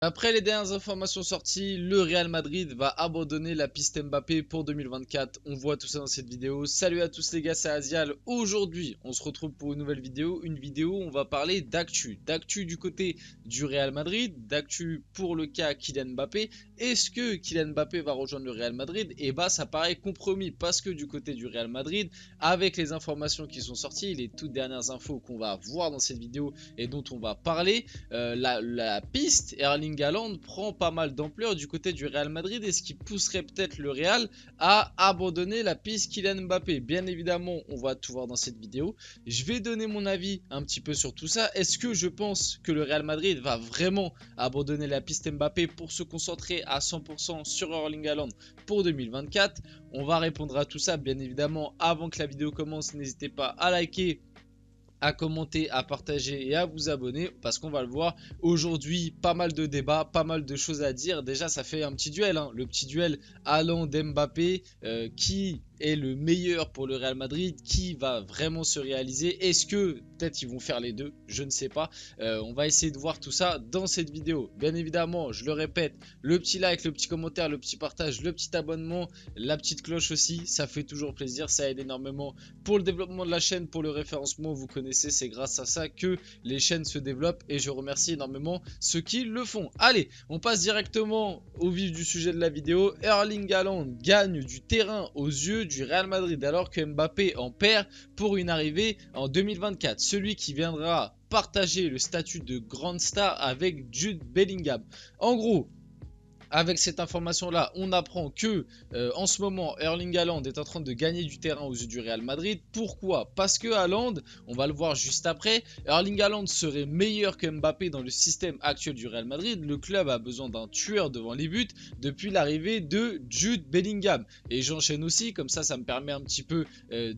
Après les dernières informations sorties, le Real Madrid va abandonner la piste Mbappé pour 2024. On voit tout ça dans cette vidéo. Salut à tous les gars, c'est Azial. Aujourd'hui, on se retrouve pour une nouvelle vidéo. Une vidéo où on va parler d'actu. D'actu du côté du Real Madrid, d'actu pour le cas Kylian Mbappé. Est-ce que Kylian Mbappé va rejoindre le Real Madrid? Et bah ça paraît compromis parce que du côté du Real Madrid, avec les informations qui sont sorties, les toutes dernières infos qu'on va voir dans cette vidéo et dont on va parler, la piste Erling Haaland prend pas mal d'ampleur du côté du Real Madrid, et ce qui pousserait peut-être le Real à abandonner la piste Kylian Mbappé. Bien évidemment, on va tout voir dans cette vidéo. Je vais donner mon avis un petit peu sur tout ça. Est-ce que je pense que le Real Madrid va vraiment abandonner la piste Mbappé pour se concentrer à 100% sur Erling Haaland pour 2024? On va répondre à tout ça bien évidemment. Avant que la vidéo commence, n'hésitez pas à liker, à commenter, à partager et à vous abonner, parce qu'on va le voir aujourd'hui, pas mal de débats, pas mal de choses à dire. Déjà ça fait un petit duel, hein, le petit duel Haaland-Mbappé, qui est le meilleur pour le Real Madrid, qui va vraiment se réaliser. Est-ce que peut-être ils vont faire les deux? Je ne sais pas. On va essayer de voir tout ça dans cette vidéo. Bien évidemment, je le répète, le petit like, le petit commentaire, le petit partage, le petit abonnement, la petite cloche aussi, ça fait toujours plaisir, ça aide énormément pour le développement de la chaîne, pour le référencement. Vous connaissez, c'est grâce à ça que les chaînes se développent, et je remercie énormément ceux qui le font. Allez, on passe directement au vif du sujet de la vidéo. Erling Haaland gagne du terrain aux yeux du Real Madrid alors que Mbappé en perd pour une arrivée en 2024. Celui qui viendra partager le statut de grande star avec Jude Bellingham. En gros, avec cette information là, on apprend que en ce moment Erling Haaland est en train de gagner du terrain aux yeux du Real Madrid. Pourquoi? Parce que Haaland, on va le voir juste après, Erling Haaland serait meilleur que Mbappé dans le système actuel du Real Madrid. Le club a besoin d'un tueur devant les buts depuis l'arrivée de Jude Bellingham. Et j'enchaîne aussi, comme ça me permet un petit peu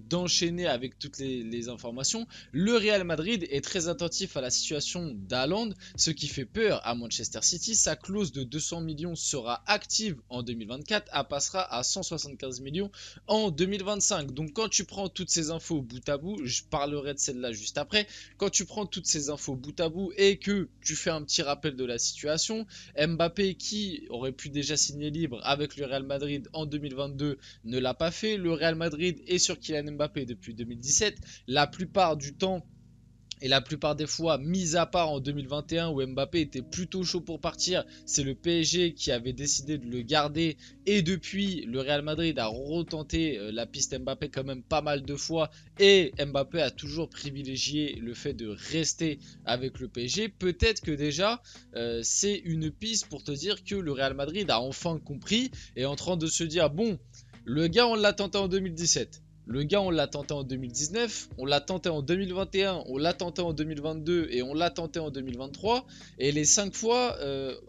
d'enchaîner avec toutes les informations. Le Real Madrid est très attentif à la situation d'Haaland, ce qui fait peur à Manchester City. Sa clause de 200 millions sera active en 2024, elle passera à 175 millions en 2025. Donc quand tu prends toutes ces infos bout à bout, je parlerai de celle-là juste après, quand tu prends toutes ces infos bout à bout et que tu fais un petit rappel de la situation, Mbappé qui aurait pu déjà signer libre avec le Real Madrid en 2022 ne l'a pas fait. Le Real Madrid est sur Kylian Mbappé depuis 2017. La plupart du temps et la plupart des fois, mis à part en 2021 où Mbappé était plutôt chaud pour partir, c'est le PSG qui avait décidé de le garder. Et depuis, le Real Madrid a retenté la piste Mbappé quand même pas mal de fois. Et Mbappé a toujours privilégié le fait de rester avec le PSG. Peut-être que déjà, c'est une piste pour te dire que le Real Madrid a enfin compris et est en train de se dire, bon, le gars on l'a tenté en 2017. Le gars, on l'a tenté en 2019, on l'a tenté en 2021, on l'a tenté en 2022 et on l'a tenté en 2023. Et les 5 fois,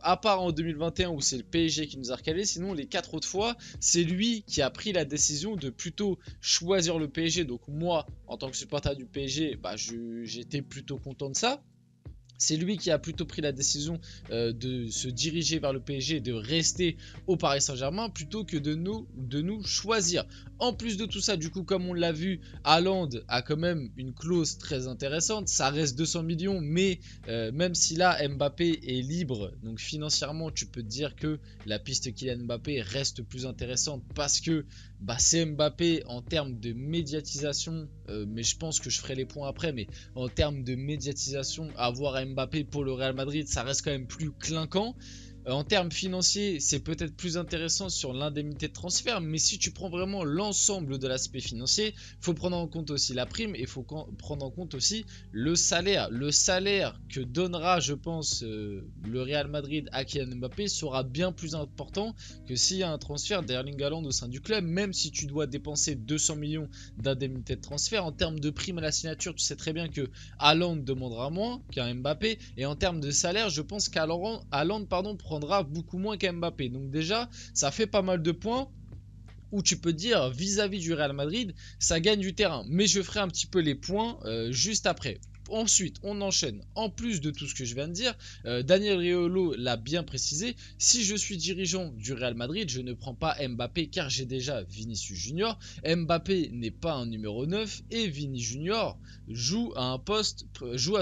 à part en 2021 où c'est le PSG qui nous a recalé, sinon les 4 autres fois, c'est lui qui a pris la décision de plutôt choisir le PSG. Donc moi, en tant que supporter du PSG, bah, j'étais plutôt content de ça. C'est lui qui a plutôt pris la décision de se diriger vers le PSG et de rester au Paris Saint-Germain plutôt que de nous choisir. En plus de tout ça, du coup, comme on l'a vu, Haaland a quand même une clause très intéressante. Ça reste 200 millions, mais même si là, Mbappé est libre, donc financièrement, tu peux te dire que la piste Kylian Mbappé reste plus intéressante parce que bah, c'est Mbappé en termes de médiatisation, mais je pense que je ferai les points après, mais en termes de médiatisation, avoir Mbappé pour le Real Madrid, ça reste quand même plus clinquant. En termes financiers, c'est peut-être plus intéressant sur l'indemnité de transfert, mais si tu prends vraiment l'ensemble de l'aspect financier, il faut prendre en compte aussi la prime et il faut prendre en compte aussi le salaire. Le salaire que donnera, je pense, le Real Madrid à Kylian Mbappé sera bien plus important que s'il y a un transfert d'Erling Haaland au sein du club, même si tu dois dépenser 200 millions d'indemnité de transfert. En termes de prime à la signature, tu sais très bien que Haaland demandera moins qu'un Mbappé, et en termes de salaire, je pense qu'Haaland prendra beaucoup moins qu'Mbappé. Donc déjà, ça fait pas mal de points où tu peux dire vis-à-vis du Real Madrid, ça gagne du terrain. Mais je ferai un petit peu les points juste après. Ensuite, on enchaîne. En plus de tout ce que je viens de dire, Daniel Riolo l'a bien précisé. Si je suis dirigeant du Real Madrid, je ne prends pas Mbappé car j'ai déjà Vinicius Junior. Mbappé n'est pas un numéro 9 et Vini Junior joue à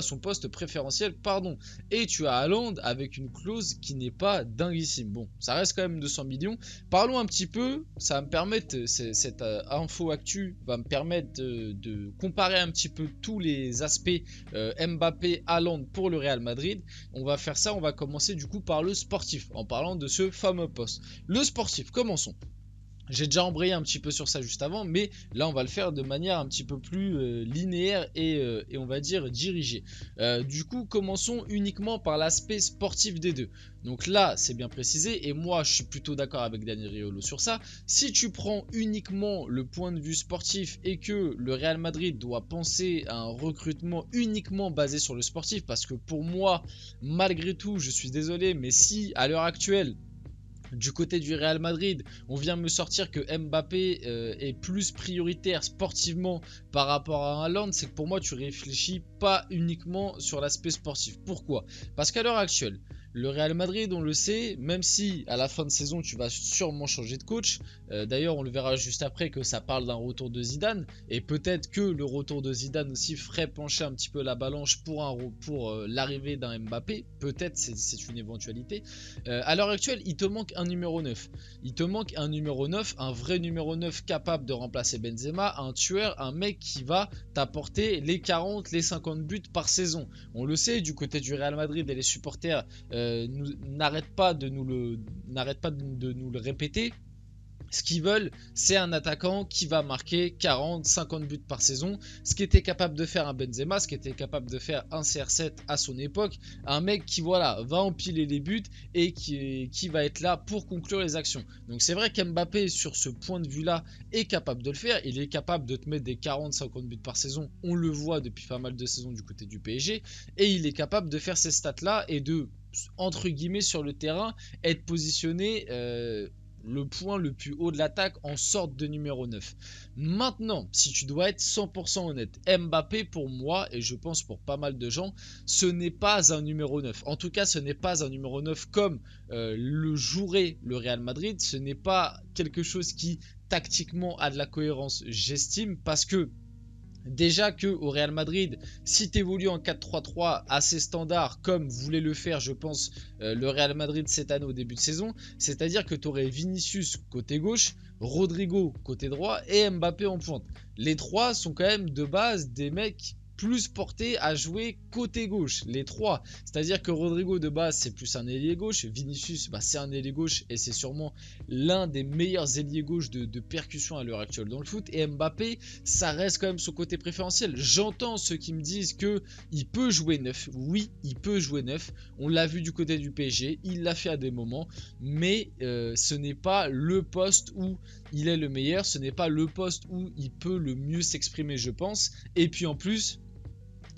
son poste préférentiel, pardon. Et tu as Haaland avec une clause qui n'est pas dinguissime. Bon, ça reste quand même 200 millions. Parlons un petit peu, ça va me permettre, cette info actu va me permettre de comparer un petit peu tous les aspects Mbappé, Haaland pour le Real Madrid. On va faire ça, on va commencer du coup par le sportif, en parlant de ce fameux poste. Le sportif, commençons. J'ai déjà embrayé un petit peu sur ça juste avant, mais là on va le faire de manière un petit peu plus linéaire et on va dire dirigée. Du coup, commençons uniquement par l'aspect sportif des deux. Donc là, c'est bien précisé et moi je suis plutôt d'accord avec Daniel Riolo sur ça. Si tu prends uniquement le point de vue sportif et que le Real Madrid doit penser à un recrutement uniquement basé sur le sportif, parce que pour moi, malgré tout, je suis désolé, mais si à l'heure actuelle, du côté du Real Madrid, on vient me sortir que Mbappé est plus prioritaire sportivement par rapport à Haaland, c'est que pour moi tu réfléchis pas uniquement sur l'aspect sportif. Pourquoi? Parce qu'à l'heure actuelle, le Real Madrid, on le sait, même si à la fin de saison tu vas sûrement changer de coach, d'ailleurs on le verra juste après que ça parle d'un retour de Zidane, et peut-être que le retour de Zidane aussi ferait pencher un petit peu la balance pour l'arrivée d'un Mbappé, peut-être, c'est une éventualité. À l'heure actuelle, il te manque un numéro 9. Il te manque un numéro 9, un vrai numéro 9 capable de remplacer Benzema, un tueur, un mec qui va t'apporter les 40, les 50 buts par saison. On le sait, du côté du Real Madrid et les supporters n'arrêtent pas de nous le répéter. Ce qu'ils veulent, c'est un attaquant qui va marquer 40, 50 buts par saison. Ce qu'était capable de faire un Benzema, ce qu'était capable de faire un CR7 à son époque. Un mec qui voilà, va empiler les buts et qui va être là pour conclure les actions. Donc c'est vrai qu'Mbappé, sur ce point de vue-là, est capable de le faire. Il est capable de te mettre des 40, 50 buts par saison. On le voit depuis pas mal de saisons du côté du PSG. Et il est capable de faire ces stats-là et de, entre guillemets, sur le terrain, être positionné le point le plus haut de l'attaque en sorte de numéro 9. Maintenant, si tu dois être 100% honnête, Mbappé pour moi, et je pense pour pas mal de gens, ce n'est pas un numéro 9. En tout cas, ce n'est pas un numéro 9 comme le jouerait le Real Madrid. Ce n'est pas quelque chose qui tactiquement a de la cohérence, j'estime, parce que déjà que au Real Madrid, si tu évolues en 4-3-3 assez standard, comme voulait le faire, je pense, le Real Madrid cette année au début de saison, c'est-à-dire que tu aurais Vinicius côté gauche, Rodrigo côté droit et Mbappé en pointe. Les trois sont quand même de base des mecs plus portés à jouer côté gauche, les trois. C'est-à-dire que Rodrigo de base c'est plus un ailier gauche, Vinicius c'est un ailier gauche et c'est sûrement l'un des meilleurs ailiers gauche de percussion à l'heure actuelle dans le foot. Et Mbappé, ça reste quand même son côté préférentiel. J'entends ceux qui me disent que il peut jouer neuf. Oui, il peut jouer neuf. On l'a vu du côté du PSG, il l'a fait à des moments, mais ce n'est pas le poste où il est le meilleur, ce n'est pas le poste où il peut le mieux s'exprimer, je pense. Et puis en plus,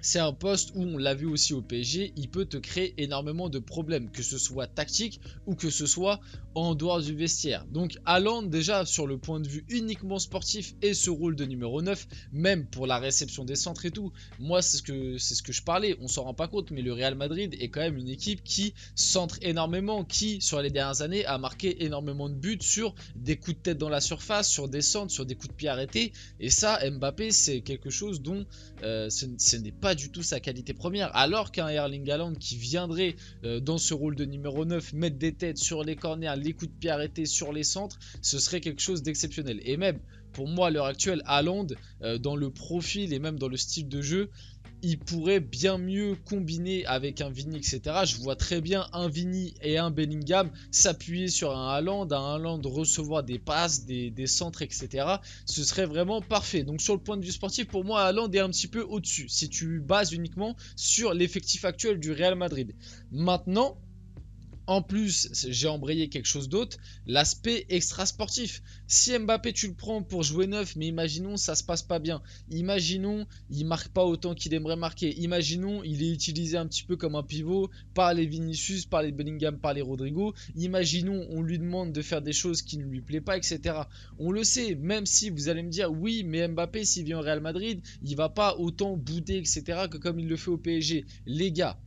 c'est un poste où, on l'a vu aussi au PSG, il peut te créer énormément de problèmes, que ce soit tactique ou que ce soit en dehors du vestiaire. Donc Haaland, déjà sur le point de vue uniquement sportif, et ce rôle de numéro 9, même pour la réception des centres et tout, moi c'est ce que je parlais, on s'en rend pas compte, mais le Real Madrid est quand même une équipe qui centre énormément, qui sur les dernières années a marqué énormément de buts sur des coups de tête dans la surface, sur des centres, sur des coups de pied arrêtés, et ça Mbappé c'est quelque chose dont ce n'est pas du tout sa qualité première, alors qu'un Erling Haaland qui viendrait dans ce rôle de numéro 9 mettre des têtes sur les corners, les coups de pied arrêtés sur les centres, ce serait quelque chose d'exceptionnel. Et même pour moi à l'heure actuelle, Haaland dans le profil et même dans le style de jeu, il pourrait bien mieux combiner avec un Vini, etc. Je vois très bien un Vini et un Bellingham s'appuyer sur un Haaland recevoir des passes, des centres, etc. Ce serait vraiment parfait. Donc sur le point de vue sportif, pour moi, Haaland est un petit peu au-dessus, si tu bases uniquement sur l'effectif actuel du Real Madrid. Maintenant, En plus, j'ai embrayé quelque chose d'autre, l'aspect extra-sportif. Si Mbappé tu le prends pour jouer neuf, mais imaginons ça se passe pas bien. Imaginons il marque pas autant qu'il aimerait marquer. Imaginons il est utilisé un petit peu comme un pivot par les Vinicius, par les Bellingham, par les Rodrigo. Imaginons on lui demande de faire des choses qui ne lui plaît pas, etc. On le sait, même si vous allez me dire oui, mais Mbappé s'il vient au Real Madrid, il va pas autant bouder, etc. que comme il le fait au PSG. Les gars.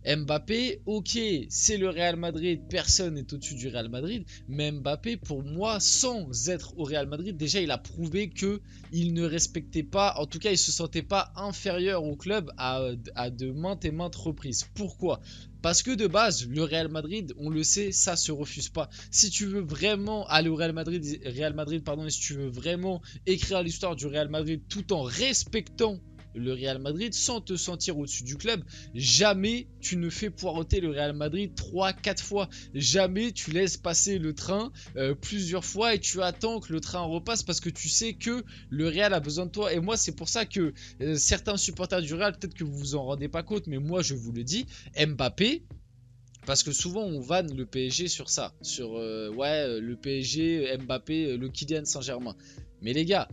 Mbappé, ok, c'est le Real Madrid, personne n'est au-dessus du Real Madrid, mais Mbappé, pour moi, sans être au Real Madrid, déjà il a prouvé que il ne respectait pas, en tout cas il se sentait pas inférieur au club à de maintes et maintes reprises. Pourquoi ? Parce que de base, le Real Madrid, on le sait, ça se refuse pas. Si tu veux vraiment aller au Real Madrid, et si tu veux vraiment écrire l'histoire du Real Madrid tout en respectant le Real Madrid sans te sentir au-dessus du club, jamais tu ne fais poireauter le Real Madrid 3-4 fois. Jamais tu laisses passer le train plusieurs fois et tu attends que le train repasse parce que tu sais que le Real a besoin de toi. Et moi, c'est pour ça que certains supporters du Real, peut-être que vous vous en rendez pas compte, mais moi je vous le dis, Mbappé. Parce que souvent on vanne le PSG sur ça, sur le PSG, Mbappé, le Kylian Saint-Germain. Mais les gars,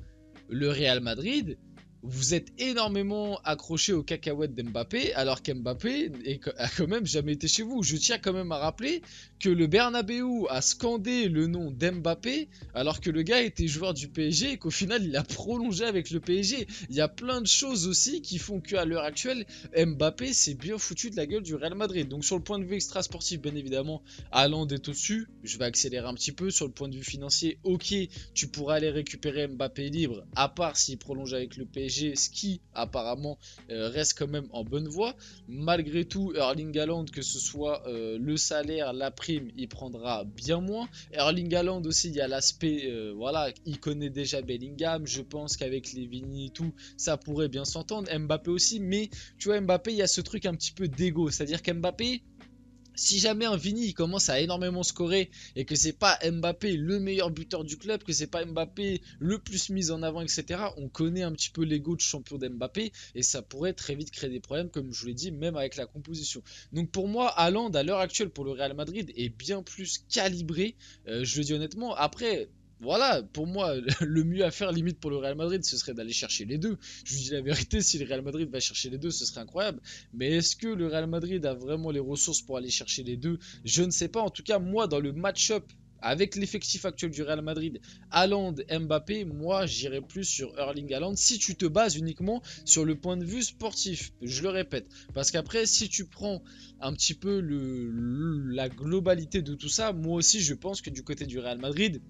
le Real Madrid, vous êtes énormément accroché aux cacahuètes d'Mbappé, alors qu'Mbappé a quand même jamais été chez vous. Je tiens quand même à rappeler que le Bernabéu a scandé le nom d'Mbappé, alors que le gars était joueur du PSG et qu'au final il a prolongé avec le PSG. Il y a plein de choses aussi qui font qu'à l'heure actuelle, Mbappé s'est bien foutu de la gueule du Real Madrid. Donc sur le point de vue extra-sportif, bien évidemment, Haaland est au-dessus. Je vais accélérer un petit peu. Sur le point de vue financier, ok, tu pourras aller récupérer Mbappé libre, à part s'il prolonge avec le PSG. Ce qui apparemment reste quand même en bonne voie. Malgré tout, Erling Haaland, que ce soit le salaire, la prime, il prendra bien moins. Erling Haaland aussi, il y a l'aspect, voilà, il connaît déjà Bellingham. Je pense qu'avec les Vini et tout, ça pourrait bien s'entendre. Mbappé aussi, mais tu vois, Mbappé, il y a ce truc un petit peu d'ego. C'est-à-dire qu'Mbappé, si jamais un Vini il commence à énormément scorer et que c'est pas Mbappé le meilleur buteur du club, que c'est pas Mbappé le plus mis en avant, etc., on connaît un petit peu l'ego de champion d'Mbappé et ça pourrait très vite créer des problèmes, comme je vous l'ai dit, même avec la composition. Donc pour moi, Haaland à l'heure actuelle pour le Real Madrid est bien plus calibré, je le dis honnêtement. Après, voilà, pour moi, le mieux à faire limite pour le Real Madrid, ce serait d'aller chercher les deux. Je vous dis la vérité, si le Real Madrid va chercher les deux, ce serait incroyable. Mais est-ce que le Real Madrid a vraiment les ressources pour aller chercher les deux? Je ne sais pas. En tout cas, moi, dans le match-up avec l'effectif actuel du Real Madrid, Haaland, Mbappé, moi, j'irais plus sur Erling Haaland si tu te bases uniquement sur le point de vue sportif. Je le répète. Parce qu'après, si tu prends un petit peu la globalité de tout ça, moi aussi, je pense que du côté du Real Madrid,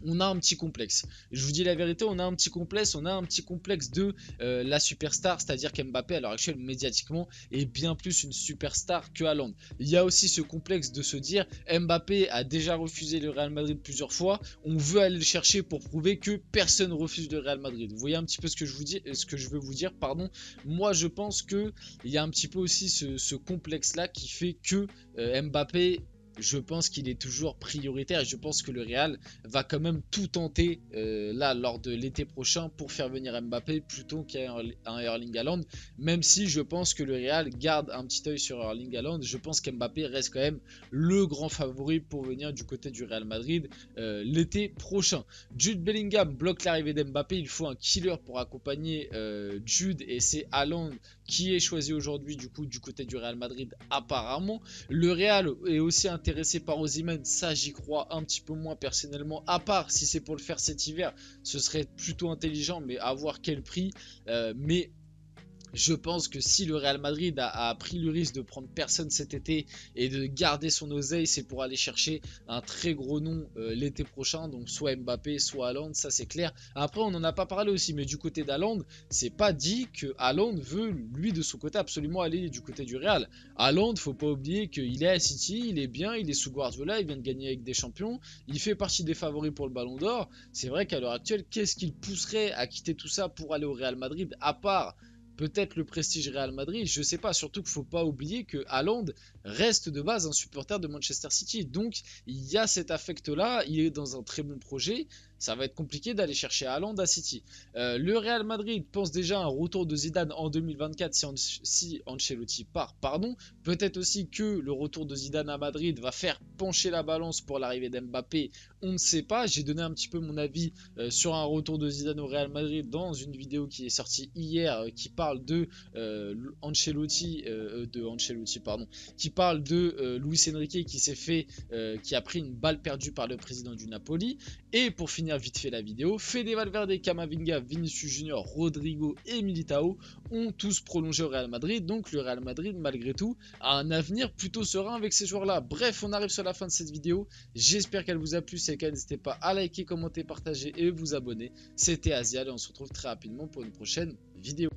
on a un petit complexe. Je vous dis la vérité, on a un petit complexe de la superstar, c'est-à-dire qu'Mbappé à l'heure actuelle médiatiquement est bien plus une superstar que Haaland. Il y a aussi ce complexe de se dire Mbappé a déjà refusé le Real Madrid plusieurs fois, on veut aller le chercher pour prouver que personne refuse le Real Madrid. Vous voyez un petit peu ce que je veux vous dire, pardon. Moi je pense que il y a un petit peu aussi ce complexe là qui fait que Mbappé, je pense qu'il est toujours prioritaire et je pense que le Real va quand même tout tenter là lors de l'été prochain pour faire venir Mbappé plutôt qu'un Erling Haaland, même si je pense que le Real garde un petit œil sur Erling Haaland. Je pense qu'Mbappé reste quand même le grand favori pour venir du côté du Real Madrid l'été prochain. Jude Bellingham bloque l'arrivée d'Mbappé, il faut un killer pour accompagner Jude et c'est Haaland qui est choisi aujourd'hui du coup du côté du Real Madrid apparemment. Le Real est aussi intéressé par Osimhen, ça j'y crois un petit peu moins personnellement, à part si c'est pour le faire cet hiver, ce serait plutôt intelligent, mais à voir quel prix. Mais je pense que si le Real Madrid a pris le risque de prendre personne cet été et de garder son oseille, c'est pour aller chercher un très gros nom l'été prochain, donc soit Mbappé, soit Haaland, ça c'est clair. Après on n'en a pas parlé aussi, mais du côté d'Haaland, c'est pas dit que Haaland veut lui de son côté absolument aller du côté du Real. Haaland, faut pas oublier qu'il est à City, il est bien, il est sous Guardiola, il vient de gagner avec des champions, il fait partie des favoris pour le Ballon d'Or. C'est vrai qu'à l'heure actuelle, qu'est-ce qu'il pousserait à quitter tout ça pour aller au Real Madrid, à part peut-être le prestige Real Madrid, je sais pas, surtout qu'il faut pas oublier que Haaland reste de base un supporter de Manchester City, donc il y a cet affect là, il est dans un très bon projet, ça va être compliqué d'aller chercher Haaland à City. Le Real Madrid pense déjà à un retour de Zidane en 2024 si Ancelotti part, pardon. Peut-être aussi que le retour de Zidane à Madrid va faire pencher la balance pour l'arrivée d'Mbappé. On ne sait pas. J'ai donné un petit peu mon avis sur un retour de Zidane au Real Madrid dans une vidéo qui est sortie hier qui parle de Ancelotti, qui parle de Luis Enrique qui a pris une balle perdue par le président du Napoli. Et pour finir vite fait la vidéo, Fede Valverde, Camavinga, Vinicius Junior, Rodrigo et Militao ont tous prolongé au Real Madrid. Donc le Real Madrid, malgré tout, a un avenir plutôt serein avec ces joueurs-là. Bref, on arrive sur la fin de cette vidéo. J'espère qu'elle vous a plu. Si c'est le cas, n'hésitez pas à liker, commenter, partager et vous abonner. C'était Azial et on se retrouve très rapidement pour une prochaine vidéo.